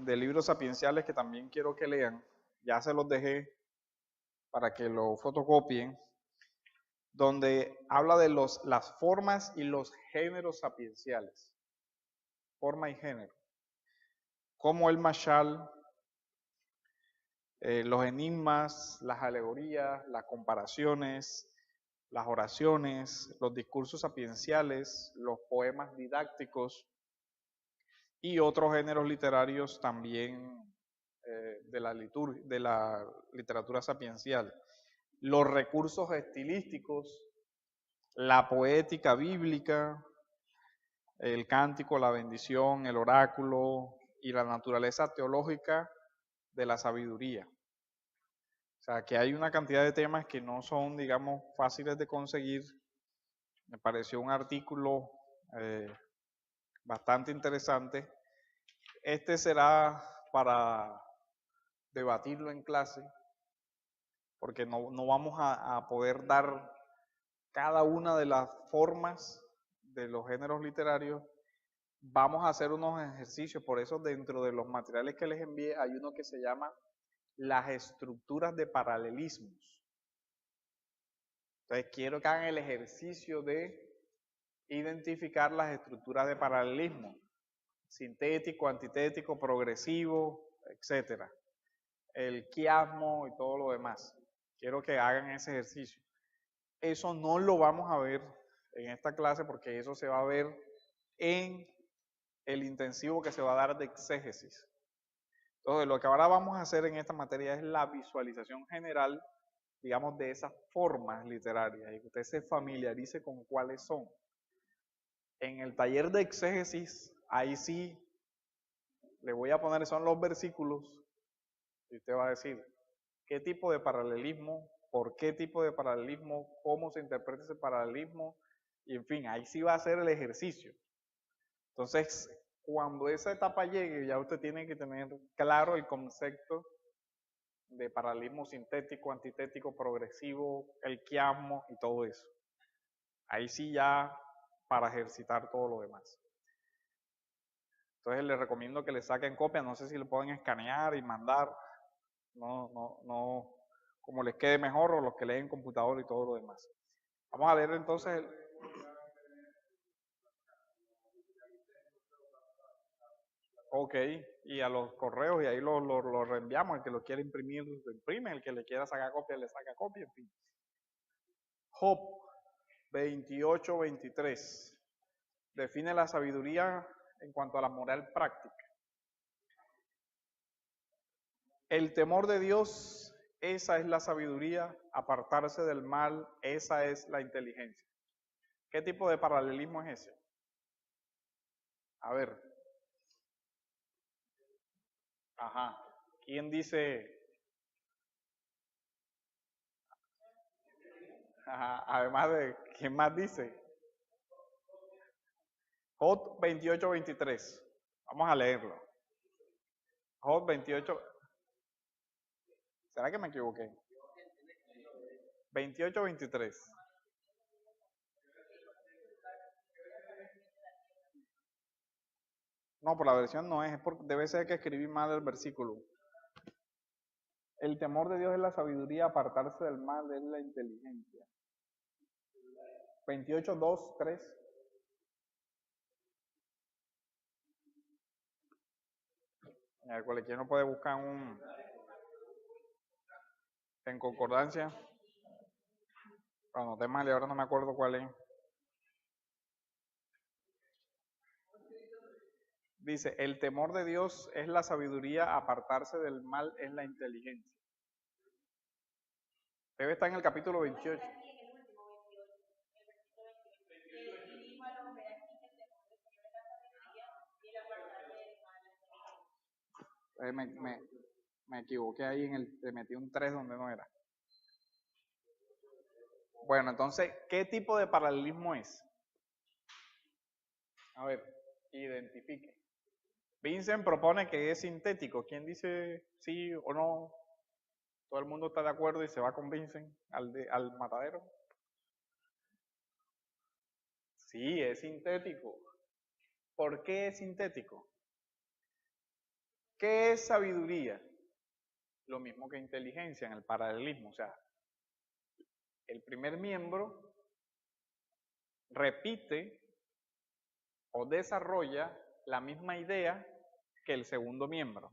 de libros sapienciales que también quiero que lean. Ya se los dejé para que lo fotocopien, donde habla de las formas y los géneros sapienciales. Forma y género. Como el mashal, los enigmas, las alegorías, las comparaciones, las oraciones, los discursos sapienciales, los poemas didácticos y otros géneros literarios también de la literatura sapiencial. Los recursos estilísticos, la poética bíblica, el cántico, la bendición, el oráculo y la naturaleza teológica de la sabiduría. O sea, que hay una cantidad de temas que no son, digamos, fáciles de conseguir. Me pareció un artículo bastante interesante. Este será para debatirlo en clase, porque no vamos a poder dar cada una de las formas de los géneros literarios. Vamos a hacer unos ejercicios, por eso dentro de los materiales que les envié hay uno que se llama las estructuras de paralelismos. Entonces quiero que hagan el ejercicio de identificar las estructuras de paralelismo, sintético, antitético, progresivo, etcétera, el quiasmo y todo lo demás. Quiero que hagan ese ejercicio. Eso no lo vamos a ver en esta clase porque eso se va a ver en el intensivo que se va a dar de exégesis. Entonces, lo que ahora vamos a hacer en esta materia es la visualización general, digamos, de esas formas literarias y que usted se familiarice con cuáles son. En el taller de exégesis, ahí sí le voy a poner, son los versículos, y usted va a decir qué tipo de paralelismo, por qué tipo de paralelismo, cómo se interpreta ese paralelismo, y en fin, ahí sí va a ser el ejercicio. Entonces, cuando esa etapa llegue, ya usted tiene que tener claro el concepto de paralelismo sintético, antitético, progresivo, el quiasmo y todo eso. Ahí sí ya para ejercitar todo lo demás. Entonces les recomiendo que le saquen copia, no sé si lo pueden escanear y mandar, no, como les quede mejor, o los que leen computador y todo lo demás. Vamos a leer entonces ok, y a los correos y ahí lo reenviamos, el que lo quiera imprimir lo imprime, el que le quiera sacar copia le saca copia, en fin. Job 28-23 define la sabiduría en cuanto a la moral práctica. El temor de Dios, esa es la sabiduría, apartarse del mal, esa es la inteligencia. ¿Qué tipo de paralelismo es ese? A ver. Ajá. ¿Quién dice? Ajá. Además de, ¿quién más dice? Job 28-23. Vamos a leerlo. Job 28. ¿Será que me equivoqué? 28-23. No, por la versión no es porque debe ser que escribí mal el versículo. El temor de Dios es la sabiduría, apartarse del mal es la inteligencia. 28-2-3. ¿Quién no puede buscar en concordancia? Cuando esté mal y ahora no me acuerdo cuál es. Dice, el temor de Dios es la sabiduría, apartarse del mal es la inteligencia. Debe estar en el capítulo 28. Me equivoqué ahí, le metí un 3 donde no era. Bueno, entonces, ¿qué tipo de paralelismo es? A ver, identifique. Vincent propone que es sintético. ¿Quién dice sí o no? Todo el mundo está de acuerdo y se va con Vincent al matadero. Sí, es sintético. ¿Por qué es sintético? ¿Qué es sabiduría? Lo mismo que inteligencia en el paralelismo. O sea, el primer miembro repite o desarrolla la misma idea que el segundo miembro.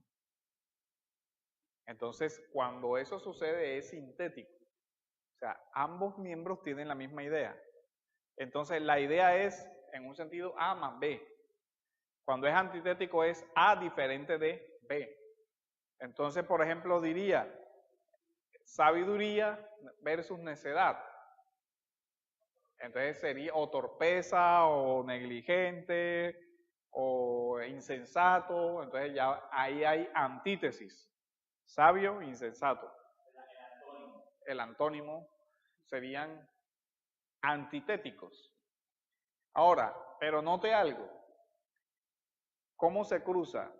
Entonces, cuando eso sucede es sintético. O sea, ambos miembros tienen la misma idea. Entonces, la idea es, en un sentido, A más B. Cuando es antitético es A diferente de B. Entonces, por ejemplo, diría sabiduría versus necedad. Entonces sería o torpeza o negligente o insensato. Entonces ya ahí hay antítesis. Sabio, insensato. El antónimo serían antitéticos. Ahora, pero note algo. ¿Cómo se cruza?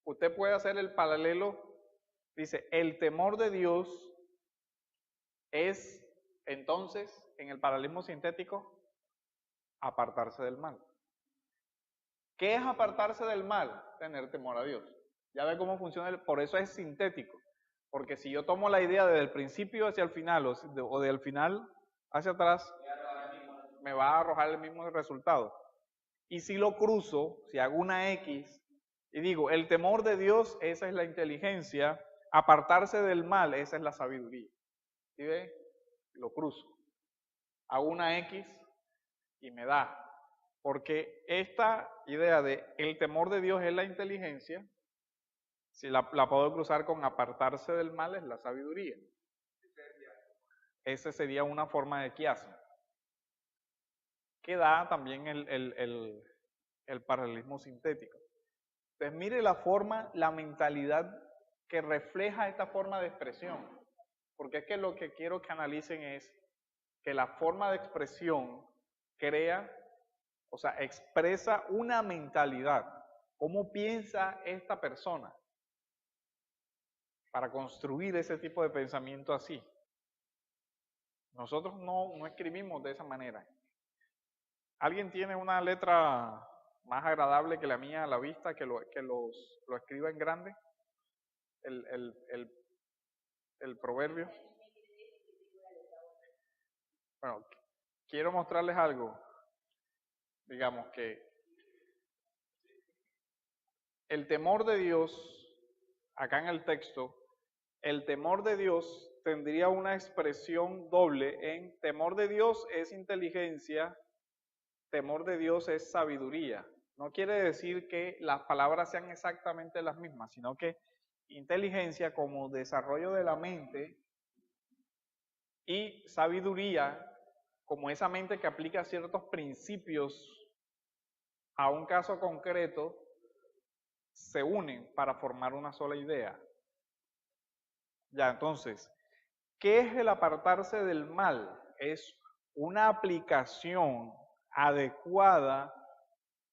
Usted puede hacer el paralelo. Dice, el temor de Dios es, entonces, en el paralelismo sintético, apartarse del mal. ¿Qué es apartarse del mal? Tener temor a Dios. Ya ve cómo funciona, por eso es sintético. Porque si yo tomo la idea desde el principio hacia el final o del final hacia atrás, me va a arrojar el mismo resultado. Y si lo cruzo, si hago una X y digo, el temor de Dios, esa es la inteligencia, apartarse del mal, esa es la sabiduría. ¿Sí ve? Lo cruzo. Hago una X y me da. Porque esta idea de el temor de Dios es la inteligencia, si la puedo cruzar con apartarse del mal, es la sabiduría. Esa sería una forma de quiasmo. Que da también el paralelismo sintético. Entonces mire la forma, la mentalidad que refleja esta forma de expresión. Porque es que lo que quiero que analicen es que la forma de expresión crea, o sea, expresa una mentalidad. ¿Cómo piensa esta persona? Para construir ese tipo de pensamiento así. Nosotros no escribimos de esa manera. ¿Alguien tiene una letra más agradable que la mía a la vista, que lo escriba en grande? El proverbio. Bueno, quiero mostrarles algo. Digamos que el temor de Dios, acá en el texto, el temor de Dios tendría una expresión doble en temor de Dios es inteligencia, temor de Dios es sabiduría. No quiere decir que las palabras sean exactamente las mismas, sino que inteligencia como desarrollo de la mente y sabiduría como esa mente que aplica ciertos principios a un caso concreto, se unen para formar una sola idea. Ya, entonces, ¿qué es el apartarse del mal? Es una aplicación adecuada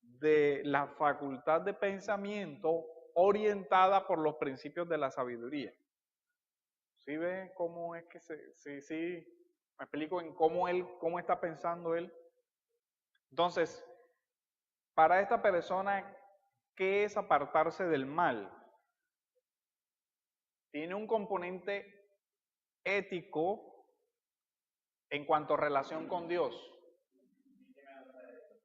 de la facultad de pensamiento orientada por los principios de la sabiduría. ¿Sí ven cómo es que sí, me explico en cómo está pensando él? Entonces, para esta persona, ¿qué es apartarse del mal? Tiene un componente ético en cuanto a relación con Dios,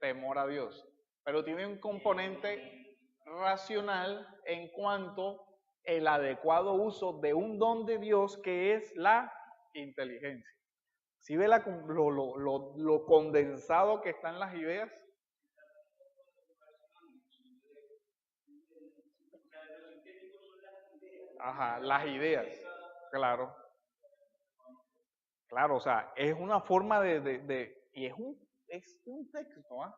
temor a Dios, pero tiene un componente racional en cuanto el adecuado uso de un don de Dios que es la inteligencia. ¿Sí ve lo condensado que están las ideas? Ajá, las ideas, claro. Claro, o sea, es una forma y es un texto, ¿ah?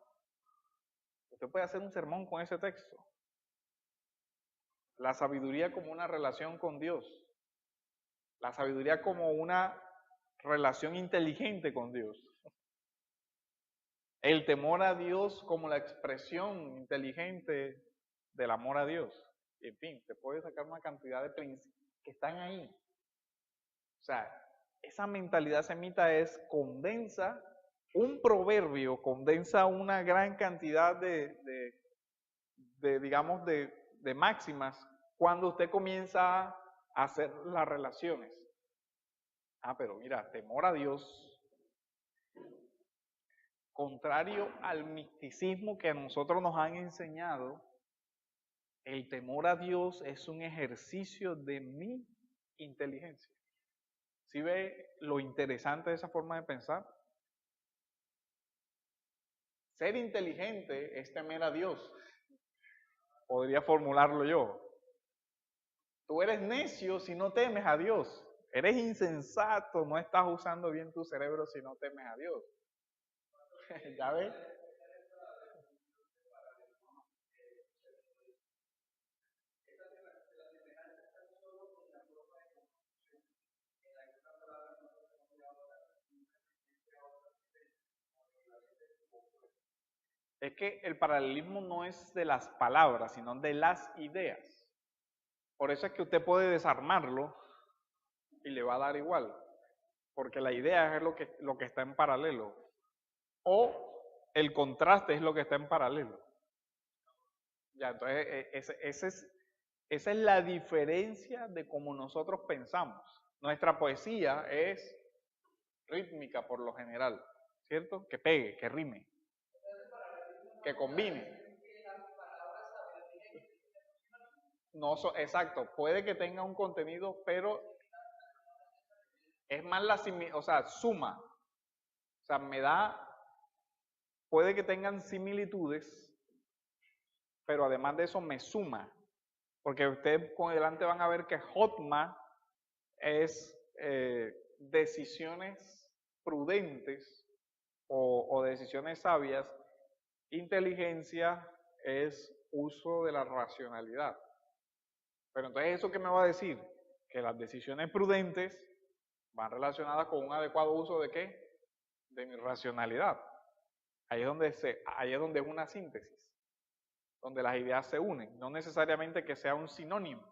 Usted puede hacer un sermón con ese texto. La sabiduría como una relación con Dios. La sabiduría como una relación inteligente con Dios. El temor a Dios como la expresión inteligente del amor a Dios. En fin, te puede sacar una cantidad de principios que están ahí. O sea, esa mentalidad semita condensa un proverbio, condensa una gran cantidad de digamos, de máximas cuando usted comienza a hacer las relaciones. Ah, pero mira, temor a Dios, contrario al misticismo que a nosotros nos han enseñado, el temor a Dios es un ejercicio de mi inteligencia. ¿Sí ve lo interesante de esa forma de pensar? Ser inteligente es temer a Dios. Podría formularlo yo. Tú eres necio si no temes a Dios. Eres insensato, no estás usando bien tu cerebro si no temes a Dios. ¿Ya ves? Es que el paralelismo no es de las palabras, sino de las ideas. Por eso es que usted puede desarmarlo y le va a dar igual, porque la idea es lo que está en paralelo. O el contraste es lo que está en paralelo. Ya, entonces esa es la diferencia de cómo nosotros pensamos. Nuestra poesía es rítmica por lo general, ¿cierto? Que pegue, que rime, que combine. No, exacto, puede que tenga un contenido, pero es más o sea, suma. O sea, puede que tengan similitudes, pero además de eso me suma. Porque ustedes con adelante van a ver que Hotma es decisiones prudentes o decisiones sabias. Inteligencia es uso de la racionalidad. Pero entonces, ¿eso qué me va a decir? Que las decisiones prudentes van relacionadas con un adecuado uso ¿de qué? De mi racionalidad. Ahí es donde es una síntesis, donde las ideas se unen, no necesariamente que sea un sinónimo,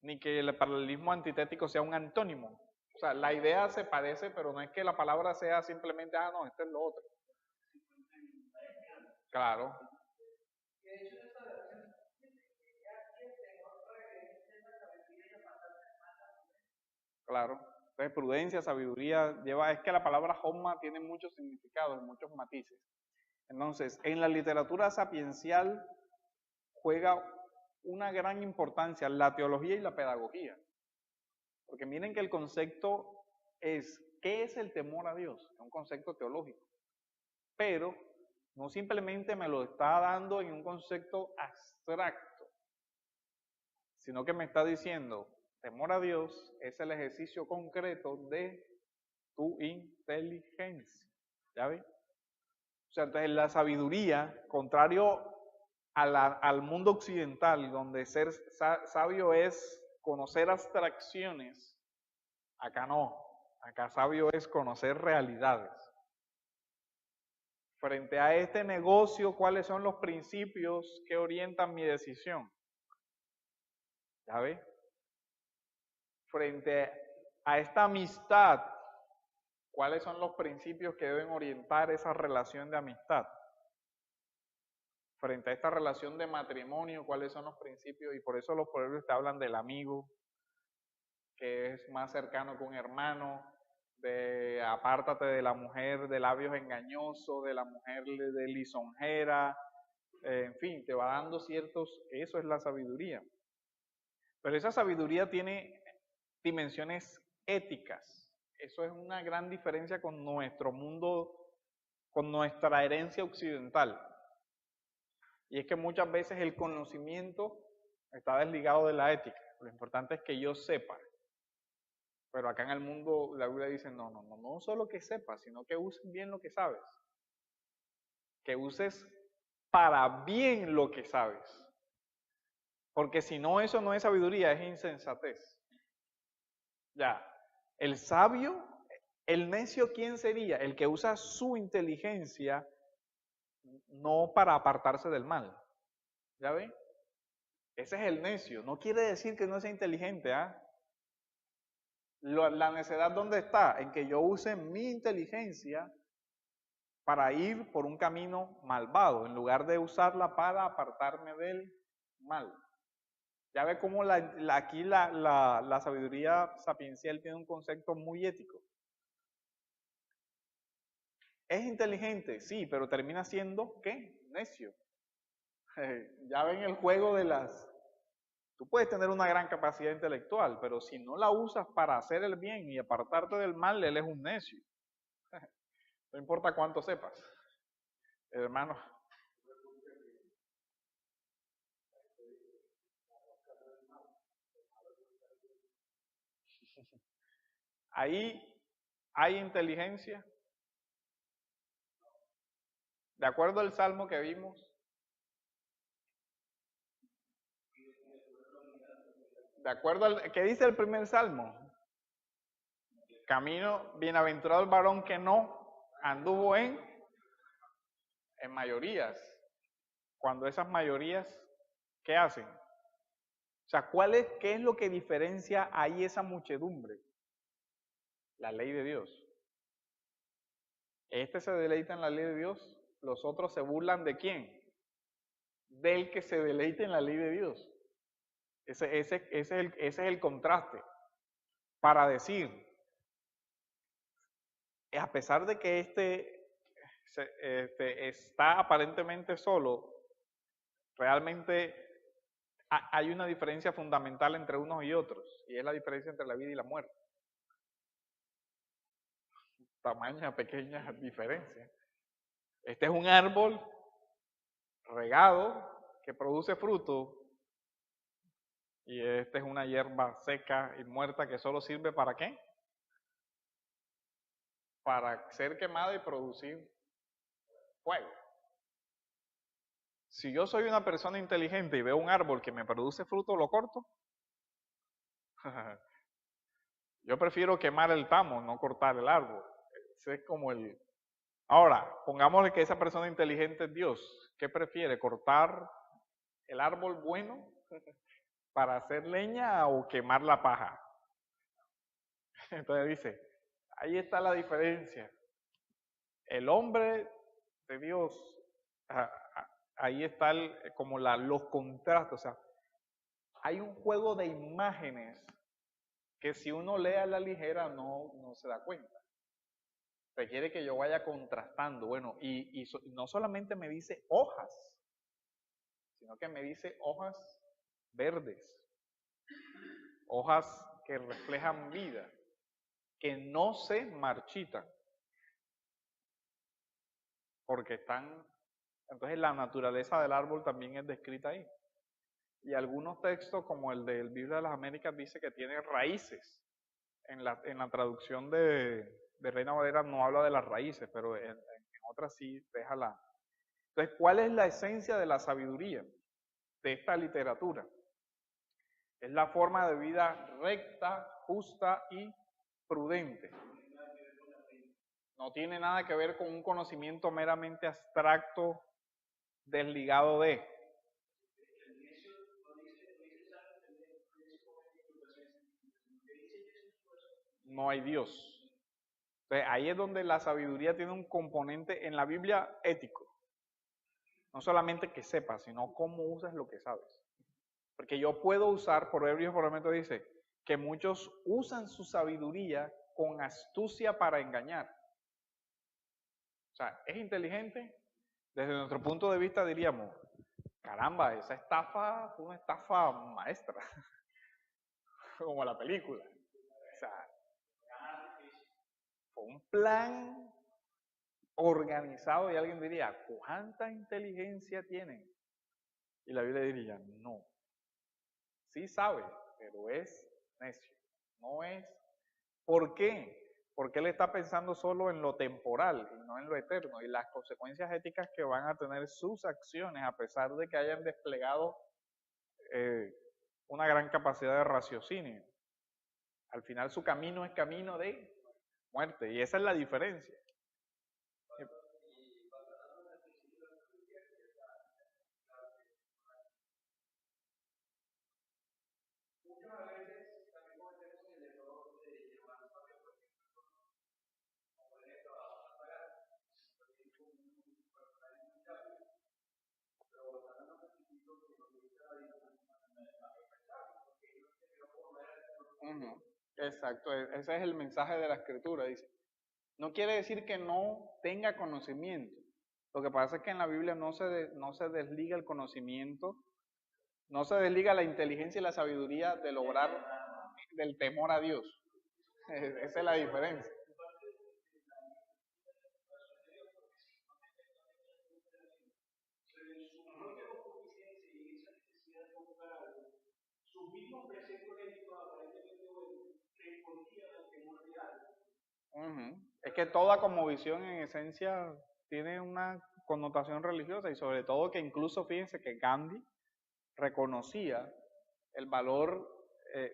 ni que el paralelismo antitético sea un antónimo. O sea, la idea se parece, pero no es que la palabra sea simplemente, no, esto es lo otro. Claro. Claro. Entonces, prudencia, sabiduría, es que la palabra homa tiene muchos significados, muchos matices. Entonces, en la literatura sapiencial juega una gran importancia la teología y la pedagogía. Porque miren que el concepto es, ¿qué es el temor a Dios? Es un concepto teológico. Pero no simplemente me lo está dando en un concepto abstracto, sino que me está diciendo, temor a Dios es el ejercicio concreto de tu inteligencia. ¿Ya ves? O sea, entonces la sabiduría, contrario al mundo occidental, donde ser sabio es conocer abstracciones, acá no. Acá sabio es conocer realidades. Frente a este negocio, ¿cuáles son los principios que orientan mi decisión? ¿Ya ve? Frente a esta amistad, ¿cuáles son los principios que deben orientar esa relación de amistad? Frente a esta relación de matrimonio, ¿cuáles son los principios? Y por eso los proverbios te hablan del amigo, que es más cercano que un hermano, de apártate de la mujer de labios engañosos, de la mujer de lisonjera, en fin, te va dando eso es la sabiduría. Pero esa sabiduría tiene dimensiones éticas. Eso es una gran diferencia con nuestro mundo, con nuestra herencia occidental. Y es que muchas veces el conocimiento está desligado de la ética. Lo importante es que yo sepa. Pero acá en el mundo la Biblia dice, no solo que sepas, sino que uses bien lo que sabes. Que uses para bien lo que sabes. Porque si no, eso no es sabiduría, es insensatez. Ya, el sabio, el necio, ¿quién sería? El que usa su inteligencia no para apartarse del mal. ¿Ya ven? Ese es el necio. No quiere decir que no sea inteligente, ¿ah? La necedad, ¿dónde está? En que yo use mi inteligencia para ir por un camino malvado, en lugar de usarla para apartarme del mal. Ya ve cómo aquí la sabiduría sapiencial tiene un concepto muy ético. Es inteligente, sí, pero termina siendo, ¿qué? Necio. Ya ven el juego de las... Tú puedes tener una gran capacidad intelectual, pero si no la usas para hacer el bien y apartarte del mal, él es un necio. No importa cuánto sepas. Hermano, ahí hay inteligencia. De acuerdo al salmo que vimos, de acuerdo al que dice el primer salmo, camino, bienaventurado el varón que no anduvo en mayorías. Cuando esas mayorías, ¿qué hacen? O sea, ¿qué es lo que diferencia ahí esa muchedumbre? La ley de Dios. Este se deleita en la ley de Dios, los otros se burlan de quién? Del que se deleita en la ley de Dios. Ese es el contraste. Para decir, a pesar de que este está aparentemente solo, realmente hay una diferencia fundamental entre unos y otros, y es la diferencia entre la vida y la muerte. Tamaña, pequeña diferencia. Este es un árbol regado que produce fruto, y este es una hierba seca y muerta que solo sirve ¿para qué? Para ser quemada y producir fuego. Si yo soy una persona inteligente y veo un árbol que me produce fruto, ¿lo corto? Yo prefiero quemar el tamo, no cortar el árbol. Ese es como el... Ahora, pongámosle que esa persona inteligente es Dios. ¿Qué prefiere? ¿Cortar el árbol bueno para hacer leña o quemar la paja? Entonces dice, ahí está la diferencia. El hombre de Dios, ahí está como los contrastes. O sea, hay un juego de imágenes que si uno lee a la ligera no se da cuenta. Requiere que yo vaya contrastando. Bueno, y no solamente me dice hojas, sino que me dice hojas verdes, hojas que reflejan vida, que no se marchitan, porque están... Entonces la naturaleza del árbol también es descrita ahí. Y algunos textos, como el del Biblia de las Américas, dice que tiene raíces. En la traducción de Reina Valera no habla de las raíces, pero en otras sí deja la... Entonces, ¿cuál es la esencia de la sabiduría de esta literatura? Es la forma de vida recta, justa y prudente. No tiene nada que ver con un conocimiento meramente abstracto, desligado de... No hay Dios. Entonces, ahí es donde la sabiduría tiene un componente en la Biblia ético. No solamente que sepas, sino cómo usas lo que sabes. Porque yo puedo usar, Proverbios por ejemplo dice, que muchos usan su sabiduría con astucia para engañar. O sea, es inteligente. Desde nuestro punto de vista diríamos, caramba, esa estafa fue una estafa maestra. Como la película. O sea, fue un plan organizado y alguien diría, ¿cuánta inteligencia tienen? Y la Biblia diría, no. Sí sabe, pero es necio. No es. ¿Por qué? Porque él está pensando solo en lo temporal y no en lo eterno y las consecuencias éticas que van a tener sus acciones a pesar de que hayan desplegado una gran capacidad de raciocinio. Al final su camino es camino de muerte y esa es la diferencia. Ujú. Exacto, ese es el mensaje de la escritura, dice. No quiere decir que no tenga conocimiento. Lo que pasa es que en la Biblia no se desliga el conocimiento, no se desliga la inteligencia y la sabiduría del obrar del temor a Dios. Esa es la diferencia. Ujú. Es que toda cosmovisión en esencia tiene una connotación religiosa y sobre todo que incluso fíjense que Gandhi reconocía el valor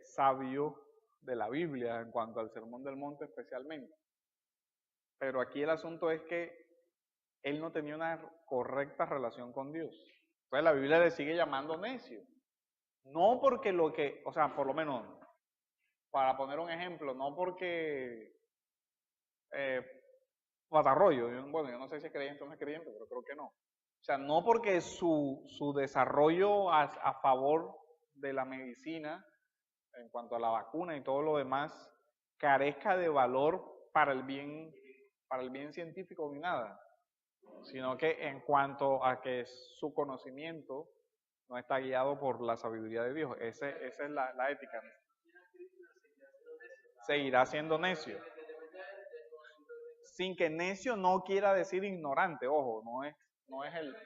sabio de la Biblia en cuanto al Sermón del Monte especialmente. Pero aquí el asunto es que él no tenía una correcta relación con Dios. Entonces la Biblia le sigue llamando necio. No porque lo que, o sea, por lo menos, para poner un ejemplo, no porque eh, Patarroyo, bueno, yo no sé si es creyente o no es creyente, pero creo que no. O sea, no porque su desarrollo a favor de la medicina, en cuanto a la vacuna y todo lo demás, carezca de valor para el bien científico ni nada, sino que en cuanto a que su conocimiento no está guiado por la sabiduría de Dios. Esa es la ética. Seguirá siendo necio. Sin que necio no quiera decir ignorante, ojo, no es el...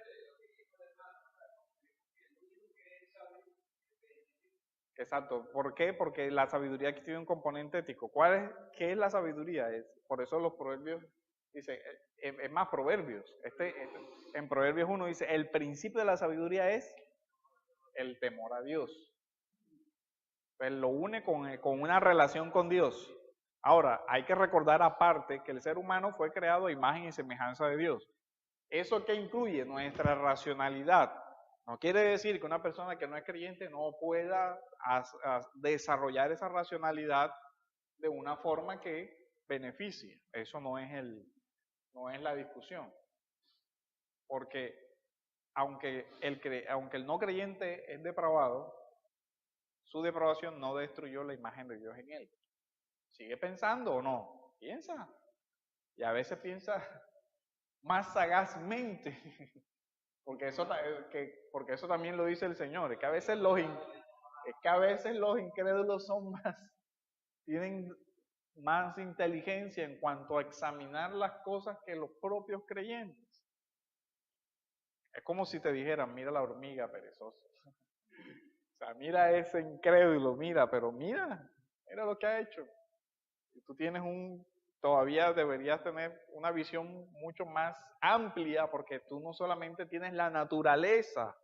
Exacto. ¿Por qué? Porque la sabiduría aquí tiene un componente ético. ¿Qué es la sabiduría? Por eso los proverbios, dice, es más proverbios. En Proverbios 1 dice, el principio de la sabiduría es el temor a Dios. Pues lo une con una relación con Dios. Ahora, hay que recordar aparte que el ser humano fue creado a imagen y semejanza de Dios. ¿Eso qué incluye? Nuestra racionalidad. No quiere decir que una persona que no es creyente no pueda desarrollar esa racionalidad de una forma que beneficie. Eso no es la discusión. Porque aunque el no creyente es depravado, su depravación no destruyó la imagen de Dios en él. ¿Sigue pensando o no? Piensa. Y a veces piensa más sagazmente. Porque eso también lo dice el Señor. Es que a veces los incrédulos tienen más inteligencia en cuanto a examinar las cosas que los propios creyentes. Es como si te dijeran, mira la hormiga perezosa. O sea, mira ese incrédulo, mira lo que ha hecho. Y tú todavía deberías tener una visión mucho más amplia porque tú no solamente tienes la naturaleza,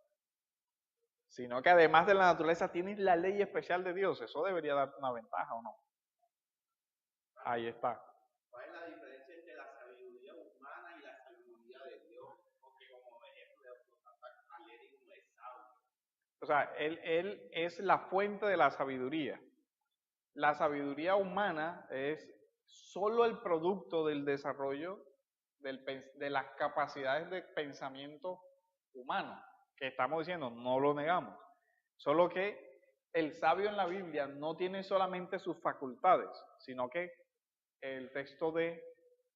sino que además de la naturaleza tienes la ley especial de Dios. Eso debería darte una ventaja, ¿o no? Ahí está. ¿Cuál es la diferencia entre la sabiduría humana y la sabiduría de Dios? Porque como ejemplo, Atlético es sabio. O sea, él es la fuente de la sabiduría. La sabiduría humana es solo el producto del desarrollo de las capacidades de pensamiento humano, que estamos diciendo, no lo negamos. Solo que el sabio en la Biblia no tiene solamente sus facultades, sino que el texto de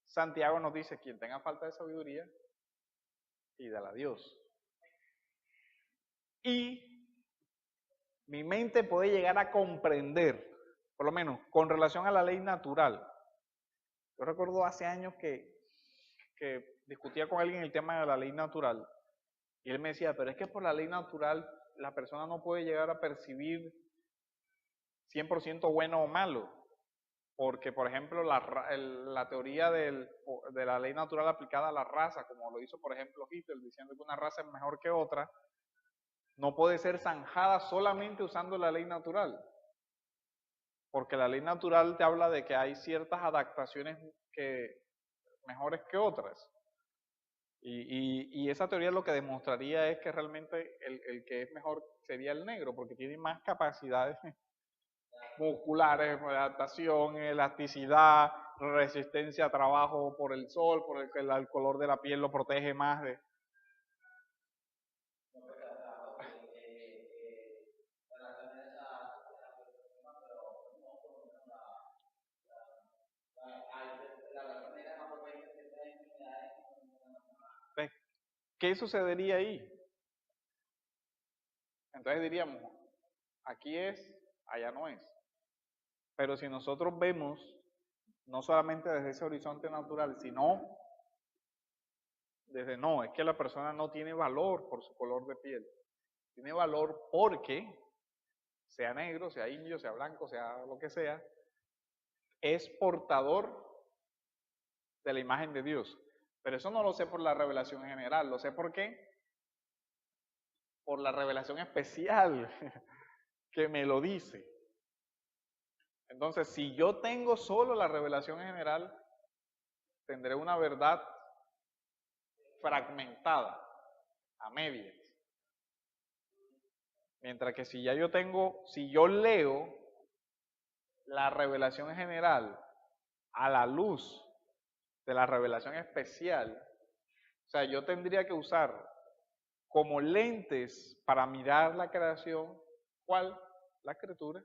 Santiago nos dice, quien tenga falta de sabiduría, pídala a Dios. Y mi mente puede llegar a comprender, por lo menos con relación a la ley natural. Yo recuerdo hace años que discutía con alguien el tema de la ley natural y él me decía, pero es que por la ley natural la persona no puede llegar a percibir 100% bueno o malo, porque por ejemplo la teoría de la ley natural aplicada a la raza, como lo hizo por ejemplo Hitler, diciendo que una raza es mejor que otra, no puede ser zanjada solamente usando la ley natural, porque la ley natural te habla de que hay ciertas adaptaciones mejores que otras. Y esa teoría lo que demostraría es que realmente el que es mejor sería el negro, porque tiene más capacidades musculares, adaptación, elasticidad, resistencia a trabajo por el sol, por el color de la piel lo protege más de... ¿qué sucedería ahí? Entonces diríamos, aquí es, allá no es. Pero si nosotros vemos, no solamente desde ese horizonte natural, sino desde no, es que la persona no tiene valor por su color de piel. Tiene valor porque, sea negro, sea indio, sea blanco, sea lo que sea, es portador de la imagen de Dios. Pero eso no lo sé por la revelación general, lo sé por qué. Por la revelación especial que me lo dice. Entonces, si yo tengo solo la revelación general, tendré una verdad fragmentada, a medias. Mientras que si ya yo tengo, si yo leo la revelación general a la luz de la revelación especial, o sea, yo tendría que usar como lentes para mirar la creación, ¿cuál? La escritura.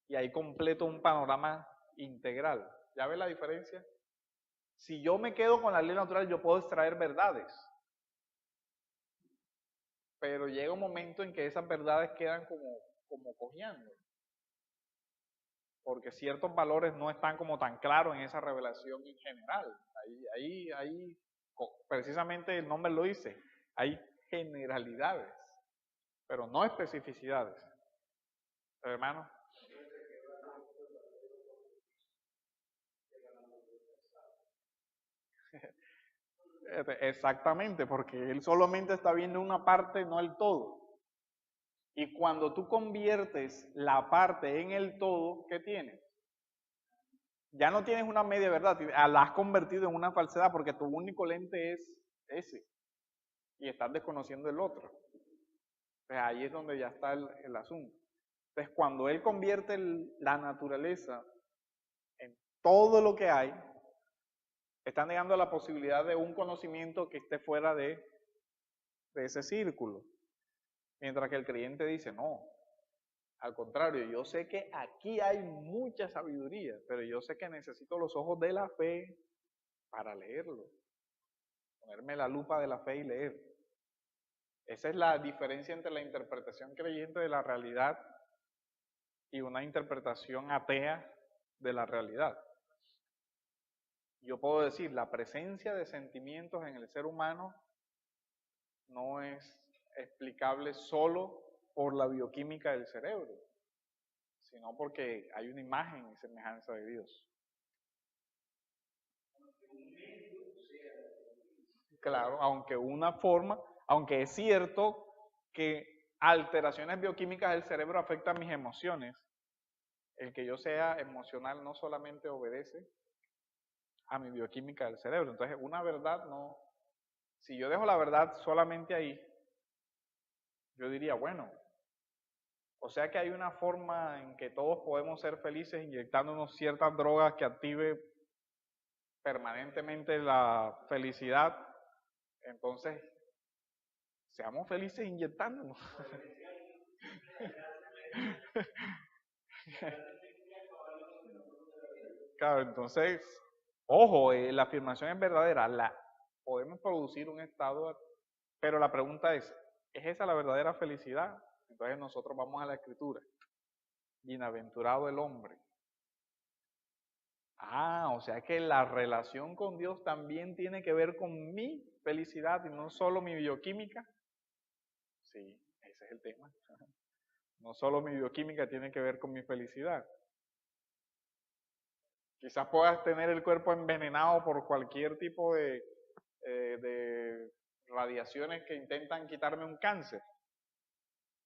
Y ahí completo un panorama integral. ¿Ya ves la diferencia? Si yo me quedo con la ley natural, yo puedo extraer verdades. Pero llega un momento en que esas verdades quedan como cojeando. Porque ciertos valores no están como tan claros en esa revelación en general. Ahí, precisamente el nombre lo dice, hay generalidades, pero no especificidades. Hermano. Exactamente, porque él solamente está viendo una parte, no el todo. Y cuando tú conviertes la parte en el todo, ¿qué tienes? Ya no tienes una media verdad, la has convertido en una falsedad porque tu único lente es ese y estás desconociendo el otro. Entonces ahí es donde ya está el asunto. Entonces cuando él convierte la naturaleza en todo lo que hay, está negando la posibilidad de un conocimiento que esté fuera de ese círculo. Mientras que el creyente dice, no, al contrario, yo sé que aquí hay mucha sabiduría, pero yo sé que necesito los ojos de la fe para leerlo. Ponerme la lupa de la fe y leer. Esa es la diferencia entre la interpretación creyente de la realidad y una interpretación atea de la realidad. Yo puedo decir, la presencia de sentimientos en el ser humano no es explicable solo por la bioquímica del cerebro, sino porque hay una imagen y semejanza de Dios. Claro, aunque es cierto que alteraciones bioquímicas del cerebro afectan mis emociones, el que yo sea emocional no solamente obedece a mi bioquímica del cerebro. Entonces, una verdad no, si yo dejo la verdad solamente ahí, yo diría, bueno, o sea que hay una forma en que todos podemos ser felices inyectándonos ciertas drogas que active permanentemente la felicidad. Entonces, seamos felices inyectándonos. Claro, entonces, ojo, la afirmación es verdadera, podemos producir un estado, pero la pregunta ¿es esa la verdadera felicidad? Entonces nosotros vamos a la escritura. Bienaventurado el hombre. O sea que la relación con Dios también tiene que ver con mi felicidad y no solo mi bioquímica. Sí, ese es el tema. No solo mi bioquímica tiene que ver con mi felicidad. Quizás puedas tener el cuerpo envenenado por cualquier tipo de radiaciones que intentan quitarme un cáncer,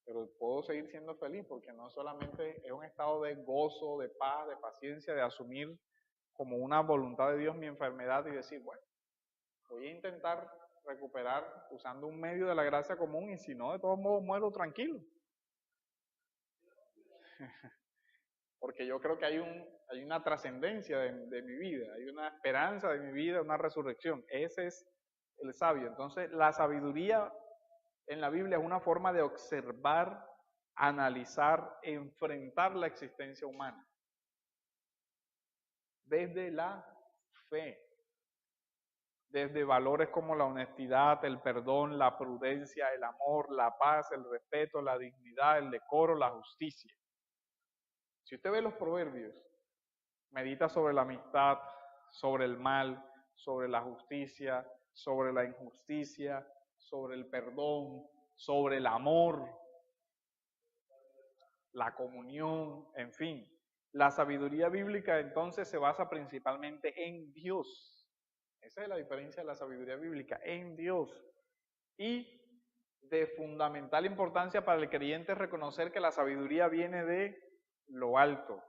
pero puedo seguir siendo feliz porque no solamente es un estado de gozo, de paz, de paciencia, de asumir como una voluntad de Dios mi enfermedad y decir, bueno, voy a intentar recuperar usando un medio de la gracia común y si no, de todos modos muero tranquilo. Porque yo creo que hay una trascendencia de mi vida, hay una esperanza de mi vida, una resurrección. Ese es el sabio. Entonces, la sabiduría en la Biblia es una forma de observar, analizar, enfrentar la existencia humana. Desde la fe. desde valores como la honestidad, el perdón, la prudencia, el amor, la paz, el respeto, la dignidad, el decoro, la justicia. Si usted ve los proverbios, medita sobre la amistad, sobre el mal, sobre la justicia, sobre la injusticia, sobre el perdón, sobre el amor, la comunión, en fin. La sabiduría bíblica entonces se basa principalmente en Dios. Esa es la diferencia de la sabiduría bíblica, en Dios. Y de fundamental importancia para el creyente es reconocer que la sabiduría viene de lo alto.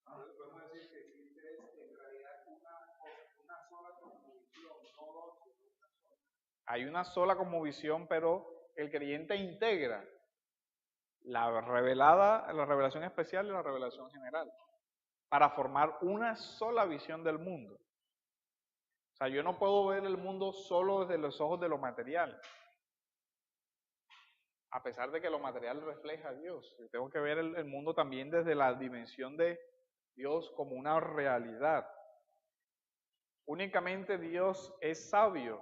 Podemos decir que existe en realidad una sola cosmovisión, no dos, sino una sola. Hay una sola cosmovisión, pero el creyente integra la revelación especial y la revelación general, para formar una sola visión del mundo. O sea, yo no puedo ver el mundo solo desde los ojos de lo material, a pesar de que lo material refleja a Dios. Yo tengo que ver el mundo también desde la dimensión de Dios como una realidad. Únicamente Dios es sabio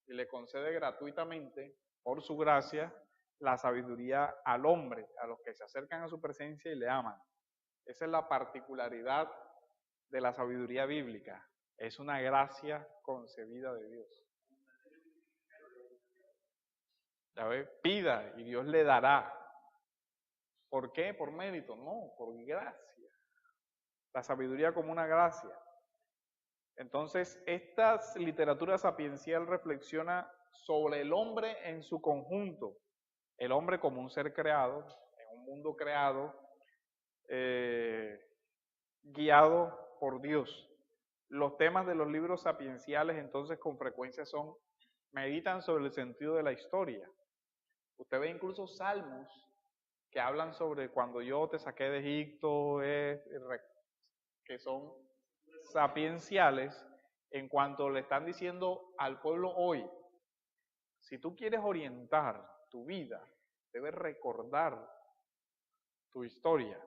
y le concede gratuitamente, por su gracia, la sabiduría al hombre, a los que se acercan a su presencia y le aman. Esa es la particularidad de la sabiduría bíblica. Es una gracia concebida de Dios. Ya ve, pida y Dios le dará. ¿Por qué? ¿Por mérito? No, por gracia. La sabiduría como una gracia. Entonces, esta literatura sapiencial reflexiona sobre el hombre en su conjunto. El hombre como un ser creado, en un mundo creado, guiado por Dios. Los temas de los libros sapienciales entonces con frecuencia meditan sobre el sentido de la historia. Usted ve incluso salmos que hablan sobre cuando yo te saqué de Egipto, que son sapienciales en cuanto le están diciendo al pueblo hoy, si tú quieres orientar tu vida, debes recordar tu historia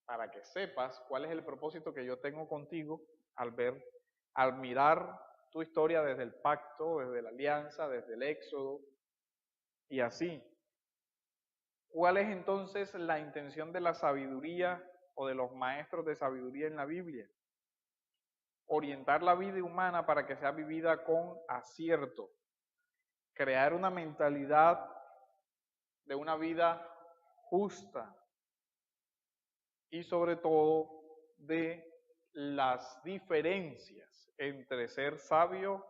para que sepas cuál es el propósito que yo tengo contigo al mirar tu historia desde el pacto, desde la alianza, desde el éxodo y así. ¿Cuál es entonces la intención de la sabiduría o de los maestros de sabiduría en la Biblia? Orientar la vida humana para que sea vivida con acierto, crear una mentalidad de una vida justa y sobre todo de las diferencias entre ser sabio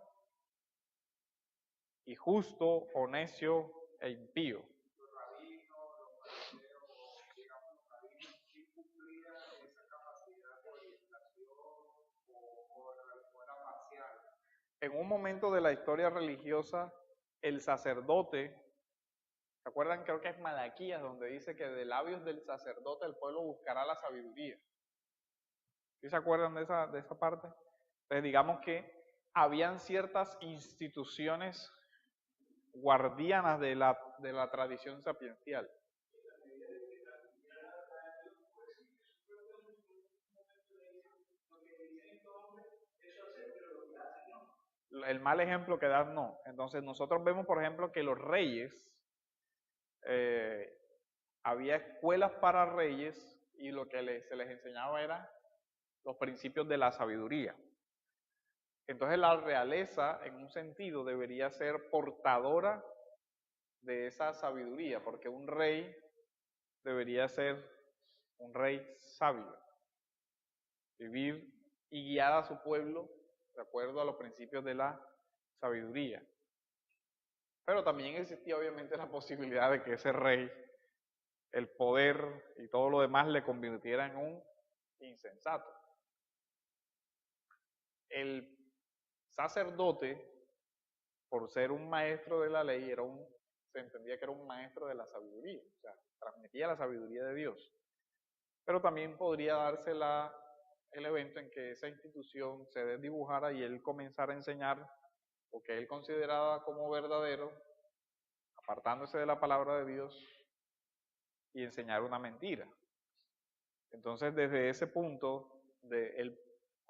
y justo o necio e impío. Los rabinos, los fariseos, digamos, los rabinos sí cumplían esa capacidad de orientación o era parcial. En un momento de la historia religiosa, el sacerdote, ¿se acuerdan? Creo que es Malaquías, donde dice que de labios del sacerdote el pueblo buscará la sabiduría. ¿Sí se acuerdan de esa parte? Entonces digamos que habían ciertas instituciones guardianas de la tradición sapiencial. El mal ejemplo que das no. Entonces nosotros vemos, por ejemplo, que los reyes, había escuelas para reyes y lo que se les enseñaba era los principios de la sabiduría. Entonces la realeza, en un sentido, debería ser portadora de esa sabiduría, porque un rey debería ser un rey sabio, vivir y guiar a su pueblo de acuerdo a los principios de la sabiduría. Pero también existía obviamente la posibilidad de que ese rey, el poder y todo lo demás le convirtiera en un insensato. El sacerdote, por ser un maestro de la ley, se entendía que era un maestro de la sabiduría, o sea, transmitía la sabiduría de Dios. Pero también podría darse el evento en que esa institución se desdibujara y él comenzara a enseñar lo que él consideraba como verdadero, apartándose de la palabra de Dios y enseñar una mentira. Entonces, desde ese punto, él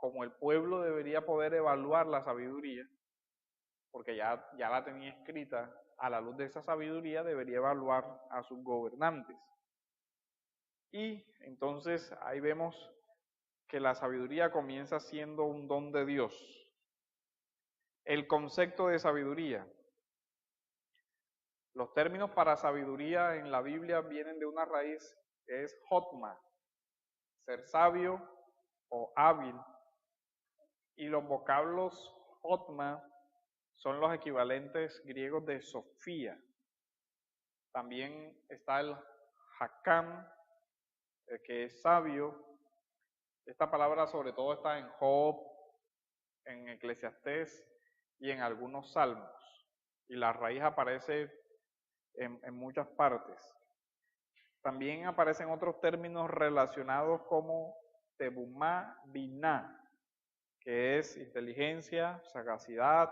como el pueblo debería poder evaluar la sabiduría, porque ya la tenía escrita, a la luz de esa sabiduría debería evaluar a sus gobernantes. Y entonces ahí vemos que la sabiduría comienza siendo un don de Dios. El concepto de sabiduría. Los términos para sabiduría en la Biblia vienen de una raíz que es hotma, ser sabio o hábil. Y los vocablos hotma son los equivalentes griegos de Sofía. También está el Hakam, que es sabio. Esta palabra sobre todo está en Job, en Eclesiastés y en algunos salmos. Y la raíz aparece en muchas partes. También aparecen otros términos relacionados como Tebumá Biná, que es inteligencia, sagacidad,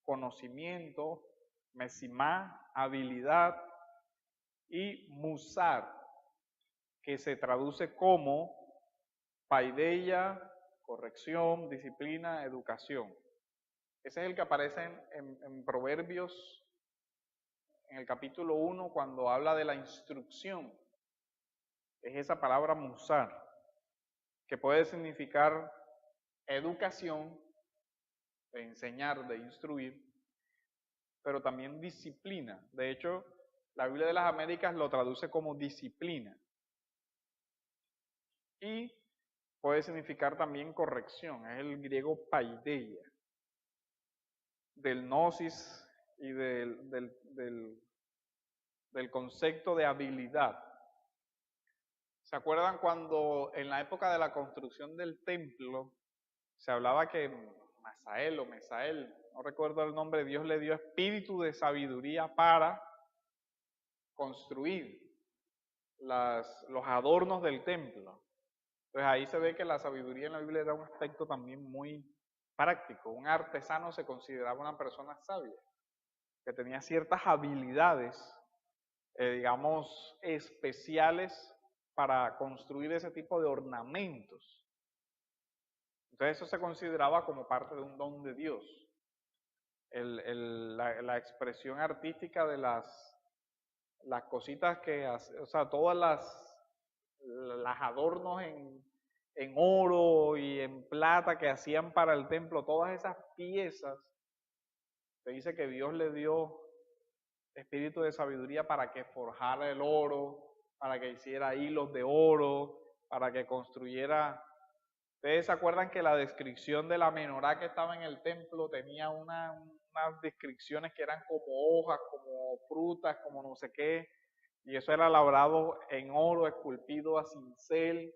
conocimiento, mesimá, habilidad, y musar, que se traduce como paideia, corrección, disciplina, educación. Ese es el que aparece en Proverbios, en el capítulo 1, cuando habla de la instrucción. Es esa palabra musar, que puede significar educación, de enseñar, de instruir, pero también disciplina. De hecho, la Biblia de las Américas lo traduce como disciplina. Y puede significar también corrección, es el griego paideia, del gnosis y del concepto de habilidad. ¿Se acuerdan cuando en la época de la construcción del templo se hablaba que Masael o Mesael, no recuerdo el nombre, Dios le dio espíritu de sabiduría para construir los adornos del templo? Entonces ahí se ve que la sabiduría en la Biblia era un aspecto también muy práctico. Un artesano se consideraba una persona sabia, que tenía ciertas habilidades, digamos, especiales para construir ese tipo de ornamentos. Entonces eso se consideraba como parte de un don de Dios. La expresión artística de las cositas que hace, o sea, todas las adornos en oro y en plata que hacían para el templo, todas esas piezas, se dice que Dios le dio espíritu de sabiduría para que forjara el oro, para que hiciera hilos de oro, para que construyera. Ustedes se acuerdan que la descripción de la menorá que estaba en el templo tenía unas descripciones que eran como hojas, como frutas, como no sé qué, y eso era labrado en oro, esculpido a cincel.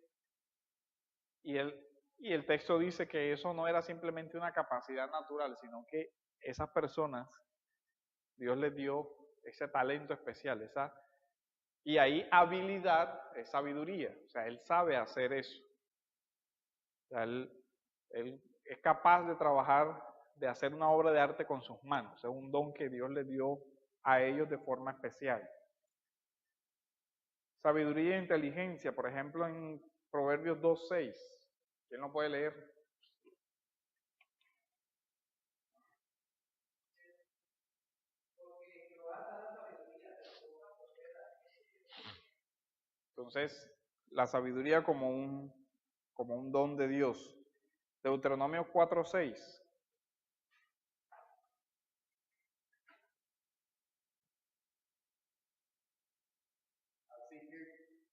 Y el texto dice que eso no era simplemente una capacidad natural, sino que esas personas, Dios les dio ese talento especial, y ahí habilidad es sabiduría, o sea, él sabe hacer eso. O sea, él es capaz de trabajar, de hacer una obra de arte con sus manos, es un don que Dios les dio a ellos de forma especial. Sabiduría e inteligencia, por ejemplo, en Proverbios 2:6. ¿Quién lo puede leer? Entonces, la sabiduría como un don de Dios. Deuteronomio 4:6. Así que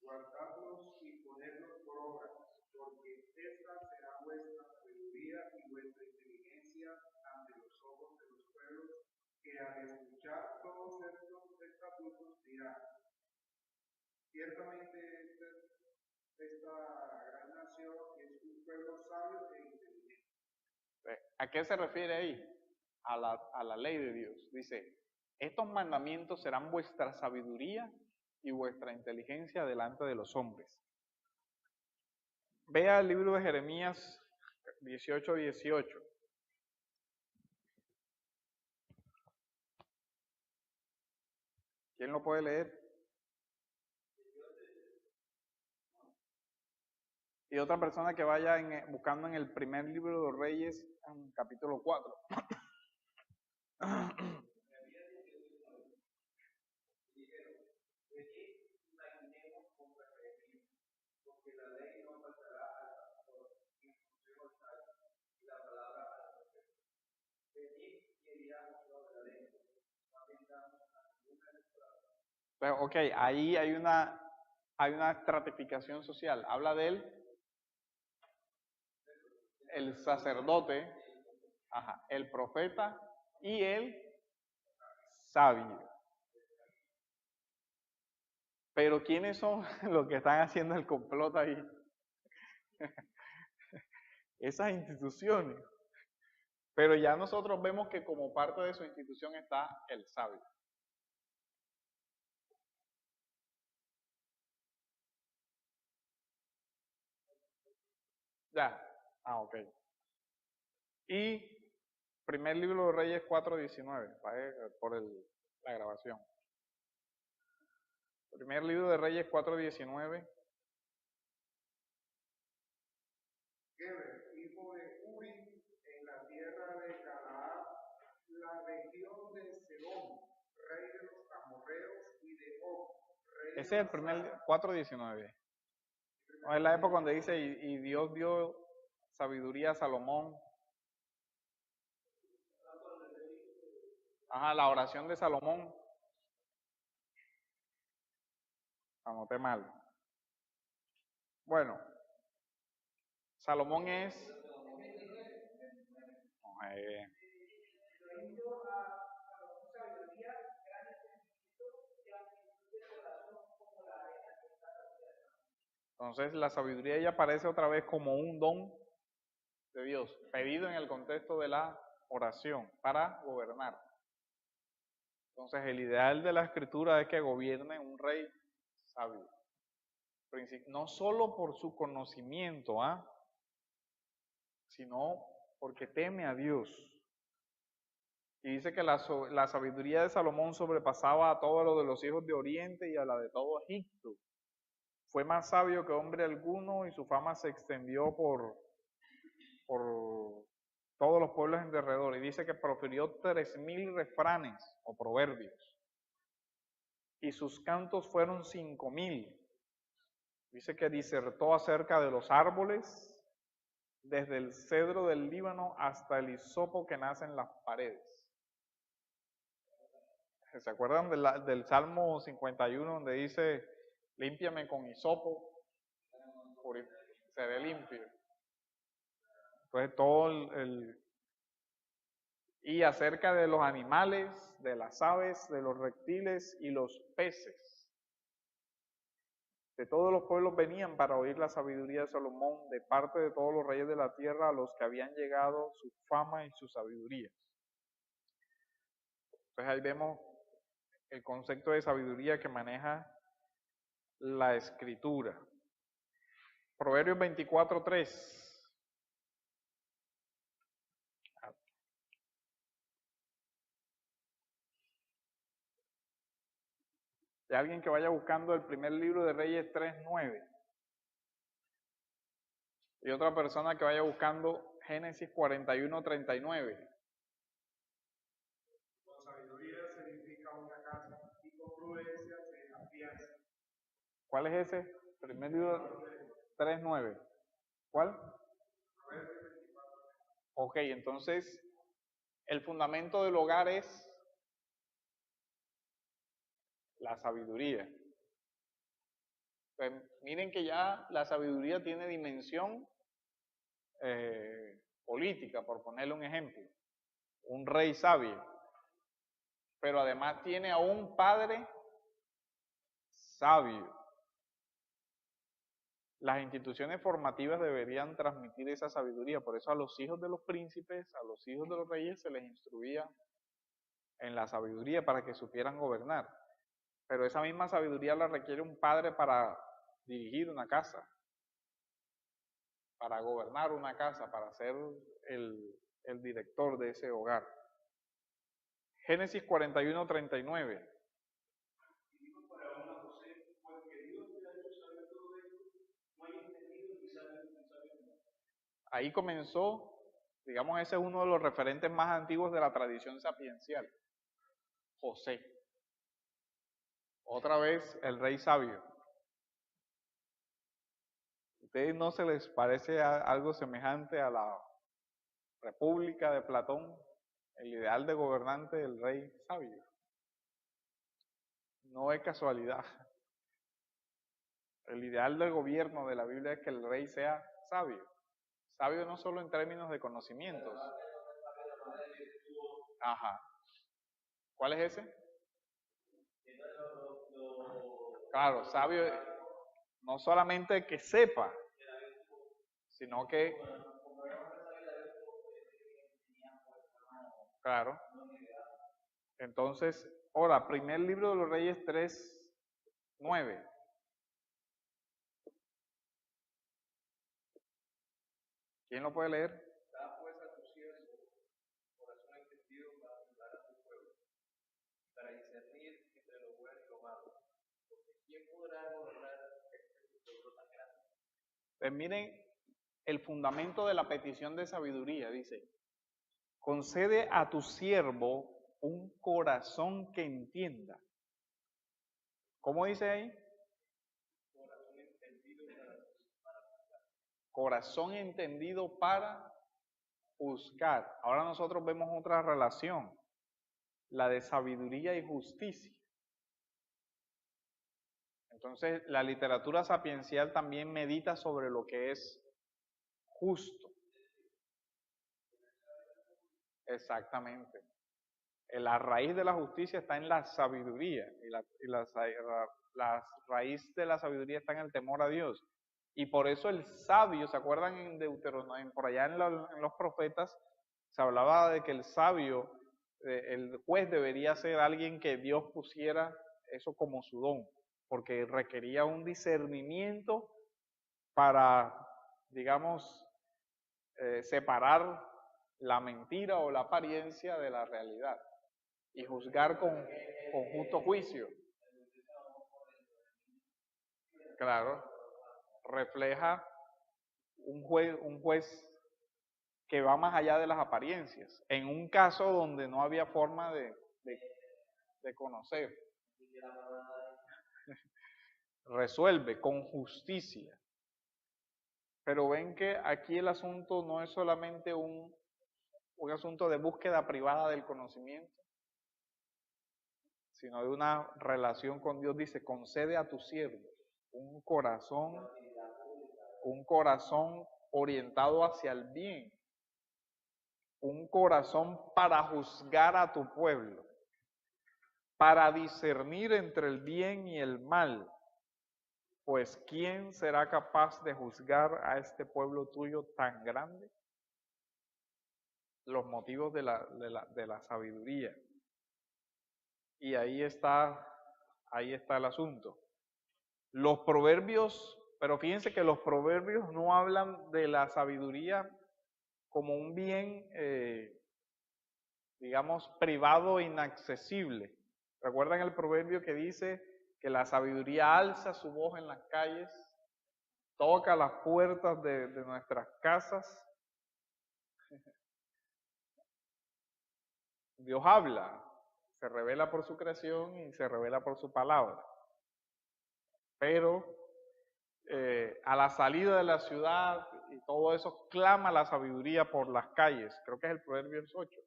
guardadlos y ponedlos por obra, porque esta será vuestra sabiduría y vuestra inteligencia ante los ojos de los pueblos, que al escuchar todos estos estatutos dirán: ciertamente esta gran nación es un pueblo sabio e inteligente. ¿A qué se refiere ahí? A la ley de Dios. Dice, estos mandamientos serán vuestra sabiduría y vuestra inteligencia delante de los hombres. Vea el libro de Jeremías 18:18. ¿Quién lo puede leer? Y otra persona que vaya buscando en el primer libro de los Reyes, en capítulo 4. Pero, ok, ahí hay una estratificación social. Habla de él, el sacerdote, el profeta y el sabio. Pero ¿quiénes son los que están haciendo el complot ahí? Esas instituciones. Pero ya nosotros vemos que como parte de su institución está el sabio. Ya. Ok. Y primer libro de Reyes 4:19, por la grabación. Primer libro de Reyes 4:19. Geber, hijo de Uri, en la tierra de Galaad, la región de Sehón, rey de los amorreos, y de Og, rey de Ese es el primer 4:19. No, es la época donde dice, y Dios dio sabiduría a Salomón. La oración de Salomón. Anoté mal. Bueno, Salomón es... Entonces la sabiduría ya aparece otra vez como un don de Dios, pedido en el contexto de la oración para gobernar. Entonces el ideal de la escritura es que gobierne un rey sabio. No solo por su conocimiento, sino porque teme a Dios. Y dice que la sabiduría de Salomón sobrepasaba a todo lo de los hijos de Oriente y a la de todo Egipto. Fue más sabio que hombre alguno y su fama se extendió por todos los pueblos en derredor. Y dice que profirió 3,000 refranes o proverbios. Y sus cantos fueron 5,000. Dice que disertó acerca de los árboles, desde el cedro del Líbano hasta el hisopo que nace en las paredes. ¿Se acuerdan del Salmo 51 donde dice, límpiame con hisopo, seré limpio? Entonces todo y acerca de los animales, de las aves, de los reptiles y los peces. De todos los pueblos venían para oír la sabiduría de Salomón, de parte de todos los reyes de la tierra a los que habían llegado su fama y su sabiduría. Entonces ahí vemos el concepto de sabiduría que maneja la escritura. Proverbios 24:3. De alguien que vaya buscando el primer libro de Reyes 3:9. Y otra persona que vaya buscando Génesis 41:39. Con sabiduría se edifica una casa y con prudencia se afianza. ¿Cuál es ese? Primer libro 3:9. ¿Cuál? Ok, entonces el fundamento del hogar es la sabiduría. Pues miren que ya la sabiduría tiene dimensión política, por ponerle un ejemplo. Un rey sabio. Pero además tiene a un padre sabio. Las instituciones formativas deberían transmitir esa sabiduría. Por eso a los hijos de los príncipes, a los hijos de los reyes se les instruía en la sabiduría para que supieran gobernar. Pero esa misma sabiduría la requiere un padre para dirigir una casa, para gobernar una casa, para ser el director de ese hogar. Génesis 41:39. Ahí comenzó, digamos, ese es uno de los referentes más antiguos de la tradición sapiencial, José. Otra vez el rey sabio. ¿A ustedes no se les parece algo semejante a la República de Platón, el ideal de gobernante del rey sabio? No es casualidad. El ideal del gobierno de la Biblia es que el rey sea sabio. Sabio no solo en términos de conocimientos. Ajá. ¿Cuál es ese? Claro, sabio no solamente que sepa, sino que, claro. Entonces, ahora, primer libro de los Reyes 3:9. ¿Quién lo puede leer? Da pues a tu siervo corazón entendido para juzgar a tu pueblo, para discernir entre lo bueno y lo malo. Porque ¿quién podrá gobernar este pueblo tan grande? Pues miren el fundamento de la petición de sabiduría, dice, concede a tu siervo un corazón que entienda. ¿Cómo dice ahí? Corazón entendido para juzgar. Corazón entendido para juzgar. Ahora nosotros vemos otra relación, la de sabiduría y justicia. Entonces, la literatura sapiencial también medita sobre lo que es justo. Exactamente. La raíz de la justicia está en la sabiduría y la raíz de la sabiduría está en el temor a Dios. Y por eso el sabio, ¿se acuerdan en Deuteronomio? Por allá en los profetas se hablaba de que el sabio, el juez debería ser alguien que Dios pusiera eso como su don, porque requería un discernimiento para, digamos, separar la mentira o la apariencia de la realidad y juzgar con justo juicio. Claro, refleja un juez que va más allá de las apariencias, en un caso donde no había forma de conocer. Resuelve con justicia. Pero ven que aquí el asunto no es solamente un asunto de búsqueda privada del conocimiento, sino de una relación con Dios. Dice, concede a tu siervo un corazón orientado hacia el bien, un corazón para juzgar a tu pueblo, para discernir entre el bien y el mal. Pues ¿quién será capaz de juzgar a este pueblo tuyo tan grande? Los motivos de la sabiduría. Y ahí está el asunto. Los proverbios, pero fíjense que los proverbios no hablan de la sabiduría como un bien, digamos, privado e inaccesible. ¿Recuerdan el proverbio que dice que la sabiduría alza su voz en las calles, toca las puertas de nuestras casas? Dios habla, se revela por su creación y se revela por su palabra. Pero a la salida de la ciudad y todo eso clama la sabiduría por las calles. Creo que es el Proverbios 8.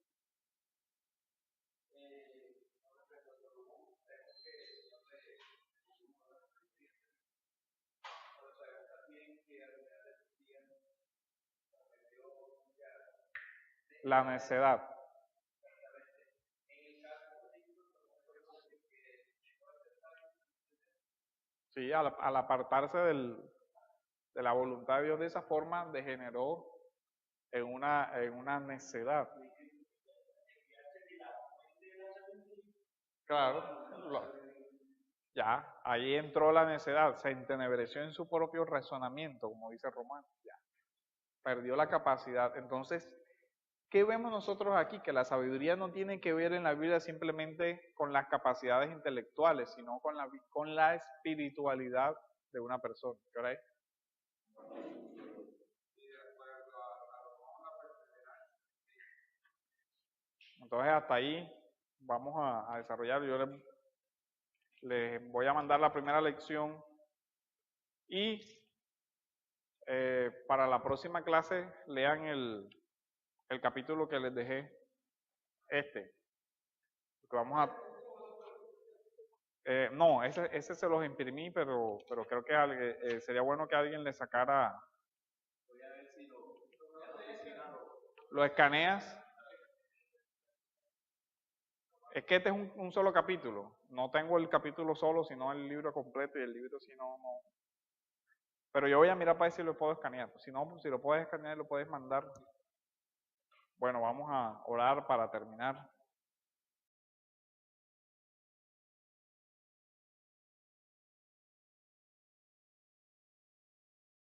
La necedad. Sí, al apartarse de la voluntad de Dios de esa forma, degeneró en una necedad. Claro, ya, ahí entró la necedad, se entenebreció en su propio razonamiento, como dice Romano, ya, perdió la capacidad. Entonces, ¿qué vemos nosotros aquí? Que la sabiduría no tiene que ver en la Biblia simplemente con las capacidades intelectuales, sino con la espiritualidad de una persona. ¿Qué hora es? Entonces hasta ahí vamos a desarrollar. Yo les voy a mandar la primera lección y para la próxima clase lean el capítulo que les dejé, que vamos a... no, ese se los imprimí, pero creo que sería bueno que alguien le sacara... ¿Lo escaneas? Es que este es un solo capítulo. No tengo el capítulo solo, sino el libro completo, y el libro si no... Pero yo voy a mirar para ver si lo puedo escanear. Si no, si lo puedes escanear, lo puedes mandar. Bueno, vamos a orar para terminar.